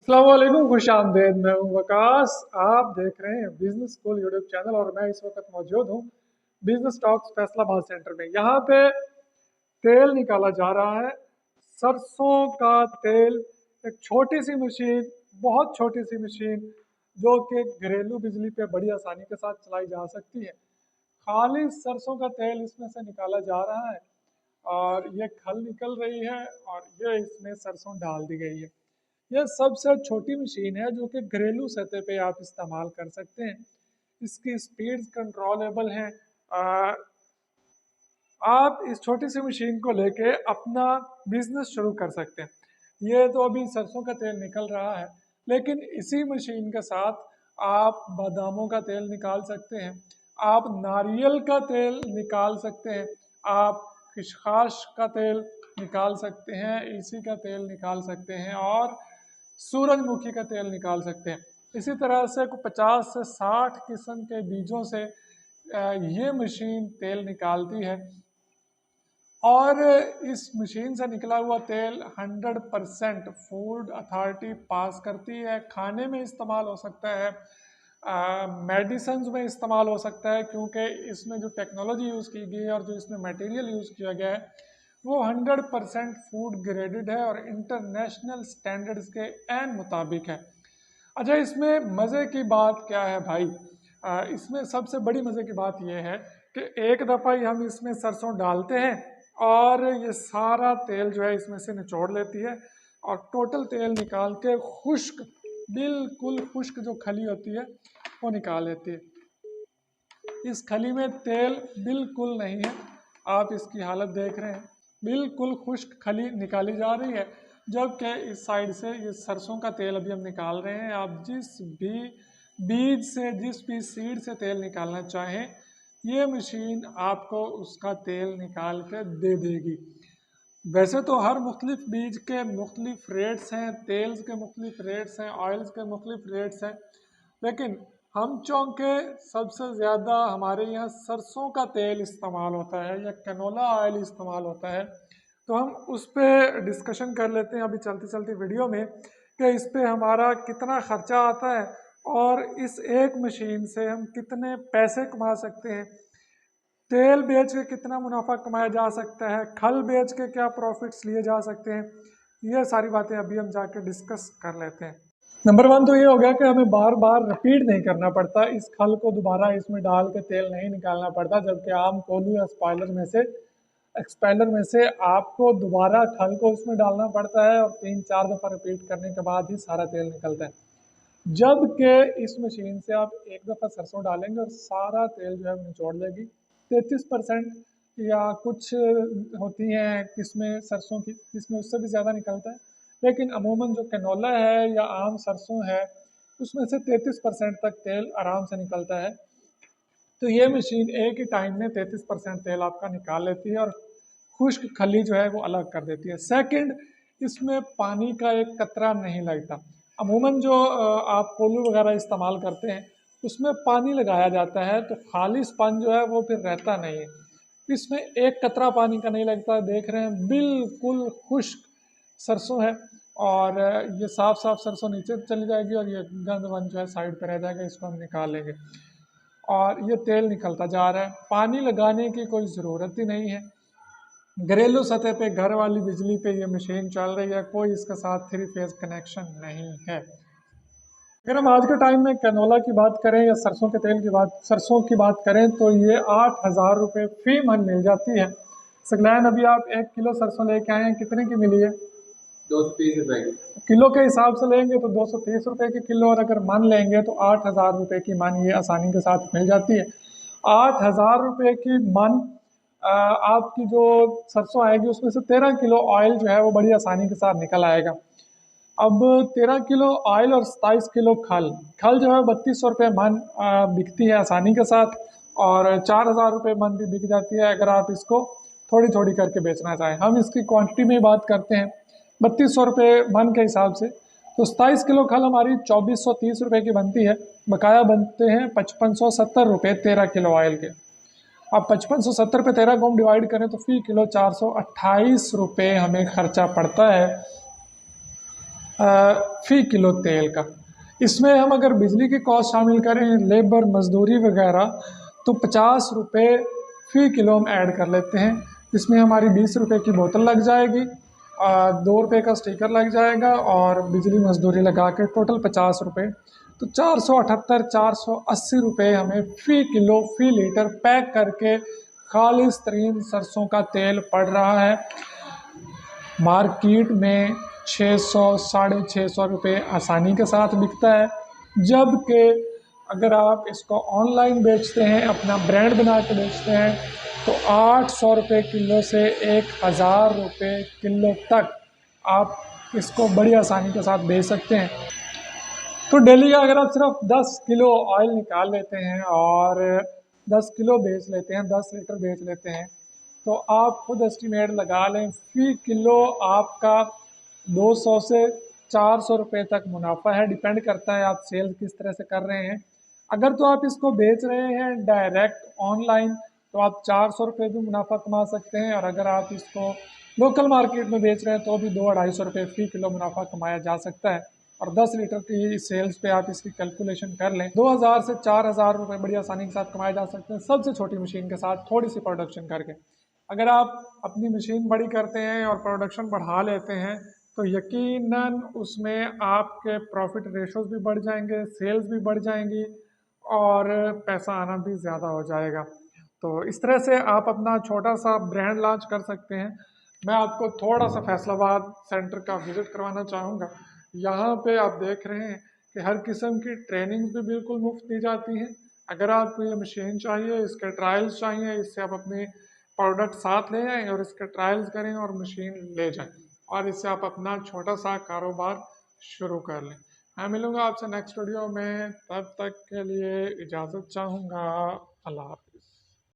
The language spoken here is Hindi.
अस्सलाम वालेकुम, खुश आमदेद। मैं हूं वकास। आप देख रहे हैं बिजनेस स्कूल यूट्यूब चैनल और मैं इस वक्त मौजूद हूं बिजनेस टॉक्स फैसलाबाद सेंटर में। यहाँ पे तेल निकाला जा रहा है, सरसों का तेल। एक छोटी सी मशीन, बहुत छोटी सी मशीन, जो कि घरेलू बिजली पे बड़ी आसानी के साथ चलाई जा सकती है। खाली सरसों का तेल इसमें से निकाला जा रहा है और ये खल निकल रही है और ये इसमें सरसों डाल दी गई है। यह सबसे छोटी मशीन है जो कि घरेलू सतह पे आप इस्तेमाल कर सकते हैं। इसकी स्पीड कंट्रोलेबल है। आप इस छोटी सी मशीन को लेके अपना बिजनेस शुरू कर सकते हैं। ये तो अभी सरसों का तेल निकल रहा है, लेकिन इसी मशीन के साथ आप बादामों का तेल निकाल सकते हैं, आप नारियल का तेल निकाल सकते हैं, आप खसखस का तेल निकाल सकते हैं, इसी का तेल निकाल सकते हैं और सूरजमुखी का तेल निकाल सकते हैं। इसी तरह से 50 से 60 किस्म के बीजों से ये मशीन तेल निकालती है और इस मशीन से निकला हुआ तेल 100% फूड अथॉरिटी पास करती है। खाने में इस्तेमाल हो सकता है, मेडिसिन में इस्तेमाल हो सकता है, क्योंकि इसमें जो टेक्नोलॉजी यूज़ की गई है और जो इसमें मटेरियल यूज़ किया गया है वो 100% फूड ग्रेडेड है और इंटरनेशनल स्टैंडर्ड्स के एन मुताबिक है। अच्छा, इसमें मज़े की बात क्या है भाई? इसमें सबसे बड़ी मज़े की बात यह है कि एक दफ़ा ही हम इसमें सरसों डालते हैं और ये सारा तेल जो है इसमें से निचोड़ लेती है और टोटल तेल निकाल के खुश्क, बिल्कुल खुश्क जो खली होती है वो निकाल लेती है। इस खली में तेल बिल्कुल नहीं है। आप इसकी हालत देख रहे हैं, बिल्कुल खुश्क खली निकाली जा रही है, जबकि इस साइड से ये सरसों का तेल अभी हम निकाल रहे हैं। आप जिस भी बीज से, जिस भी सीड से तेल निकालना चाहें, ये मशीन आपको उसका तेल निकाल के दे देगी। वैसे तो हर मुख्तलिफ बीज के मुख्तलिफ रेट्स हैं, तेल्स के मुख्तलिफ रेट्स हैं, ऑयल्स के मुख्तलिफ रेट्स हैं, लेकिन हम चौंके सबसे ज़्यादा हमारे यहाँ सरसों का तेल इस्तेमाल होता है या कैनोला ऑयल इस्तेमाल होता है। तो हम उस पर डिस्कशन कर लेते हैं अभी चलती चलती वीडियो में कि इस पे हमारा कितना खर्चा आता है और इस एक मशीन से हम कितने पैसे कमा सकते हैं, तेल बेच के कितना मुनाफा कमाया जा सकता है, खल बेच के क्या प्रॉफिट्स लिए जा सकते हैं। ये सारी बातें अभी हम जाके डिस्कस कर लेते हैं। नंबर वन तो ये हो गया कि हमें बार बार रिपीट नहीं करना पड़ता, इस खल को दोबारा इसमें डाल के तेल नहीं निकालना पड़ता, जबकि आम कोल्हू या एक्सपेलर में से आपको दोबारा खल को इसमें डालना पड़ता है और 3-4 दफ़ा रिपीट करने के बाद ही सारा तेल निकलता है। जबकि इस मशीन से आप एक दफ़ा सरसों डालेंगे और सारा तेल जो है वो निचोड़ लेगी। 33% या कुछ होती हैं किस्में सरसों की जिसमें उससे भी ज़्यादा निकलता है, लेकिन अमूमन जो कैनोला है या आम सरसों है उसमें से 33% तक तेल आराम से निकलता है। तो ये मशीन एक ही टाइम में 33% तेल आपका निकाल लेती है और खुश्क खली जो है वो अलग कर देती है। सेकंड, इसमें पानी का एक कतरा नहीं लगता। अमूमन जो आप कोल्हू वगैरह इस्तेमाल करते हैं उसमें पानी लगाया जाता है, तो खालिसपन जो है वो फिर रहता नहीं है। इसमें एक कतरा पानी का नहीं लगता। देख रहे हैं बिल्कुल खुश्क सरसों है और ये साफ साफ सरसों नीचे चली जाएगी और ये गंद वंद जो है साइड पे रह जाएगा, इसको हम निकाल लेंगे और ये तेल निकलता जा रहा है। पानी लगाने की कोई ज़रूरत ही नहीं है। घरेलू सतह पे घर वाली बिजली पे ये मशीन चल रही है, कोई इसके साथ 3 फेज कनेक्शन नहीं है। अगर हम आज के टाइम में कैनोला की बात करें या सरसों की बात करें तो ये 8,000 रुपये फी मन मिल जाती है। सगलैन अभी आप 1 किलो सरसों लेके आए हैं, कितने की मिली है? 230 रुपए की। किलो के हिसाब से लेंगे तो 230 रुपये की किलो, और अगर मन लेंगे तो 8,000 रुपये की मन ये आसानी के साथ मिल जाती है। 8,000 रुपये की मन आपकी जो सरसों आएगी उसमें से 13 किलो ऑयल जो है वो बड़ी आसानी के साथ निकल आएगा। अब 13 किलो ऑयल और 27 किलो खल खल जो है 3200 रुपये मन बिकती है आसानी के साथ, और 4,000 रुपये मन भी बिक जाती है अगर आप इसको थोड़ी थोड़ी करके बेचना चाहें। हम इसकी क्वांटिटी में ही बात करते हैं 3200 रुपये मन के हिसाब से, तो 27 किलो खल हमारी 2430 रुपये की बनती है। बकाया बनते हैं 5570 रुपये 13 किलो ऑयल के। अब 5570 पे 13 को हम डिवाइड करें तो फी किलो 428 रुपये हमें खर्चा पड़ता है। फ़ी किलो तेल का। इसमें हम अगर बिजली की कॉस्ट शामिल करें, लेबर, मजदूरी वगैरह, तो 50 रुपये फ़ी किलो हम ऐड कर लेते हैं। इसमें हमारी 20 रुपये की बोतल लग जाएगी, 2 रुपये का स्टिकर लग जाएगा और बिजली मजदूरी लगा के टोटल 50 रुपये। तो 478 480 रुपये हमें फ़ी किलो फ़ी लीटर पैक करके खालिस तरीन सरसों का तेल पड़ रहा है। मार्केट में 600 650 रुपये आसानी के साथ बिकता है, जबकि अगर आप इसको ऑनलाइन बेचते हैं, अपना ब्रांड बना के बेचते हैं, तो 800 रुपये किलो से 1000 रुपये किलो तक आप इसको बड़ी आसानी के साथ बेच सकते हैं। तो डेली का अगर आप सिर्फ 10 किलो ऑयल निकाल लेते हैं और 10 किलो बेच लेते हैं, 10 लीटर बेच लेते हैं, तो आप खुद एस्टिमेट लगा लें फ़ी किलो आपका 200 से 400 रुपये तक मुनाफा है। डिपेंड करता है आप सेल किस तरह से कर रहे हैं। अगर तो आप इसको बेच रहे हैं डायरेक्ट ऑनलाइन, तो आप 400 रुपये भी मुनाफा कमा सकते हैं, और अगर आप इसको लोकल मार्केट में बेच रहे हैं तो भी 200-250 रुपये फ़ी किलो मुनाफा कमाया जा सकता है। और 10 लीटर की सेल्स पे आप इसकी कैलकुलेशन कर लें, 2000 से 4000 रुपये बड़ी आसानी के साथ कमाए जा सकते हैं, सबसे छोटी मशीन के साथ थोड़ी सी प्रोडक्शन करके। अगर आप अपनी मशीन बड़ी करते हैं और प्रोडक्शन बढ़ा लेते हैं, तो यकीनन उसमें आपके प्रॉफिट रेशोज भी बढ़ जाएंगे, सेल्स भी बढ़ जाएंगी और पैसा आना भी ज़्यादा हो जाएगा। तो इस तरह से आप अपना छोटा सा ब्रांड लॉन्च कर सकते हैं। मैं आपको थोड़ा सा फैसलाबाद सेंटर का विज़िट करवाना चाहूँगा। यहाँ पे आप देख रहे हैं कि हर किस्म की ट्रेनिंग भी बिल्कुल मुफ्त दी जाती हैं। अगर आपको ये मशीन चाहिए, इसके ट्रायल्स चाहिए, इससे आप अपने प्रोडक्ट साथ ले जाएं और इसके ट्रायल्स करें और मशीन ले जाएं, और इससे आप अपना छोटा सा कारोबार शुरू कर लें। मैं मिलूँगा आपसे नेक्स्ट वीडियो में, तब तक के लिए इजाज़त चाहूँगा। अल्लाह हाफ़िज़।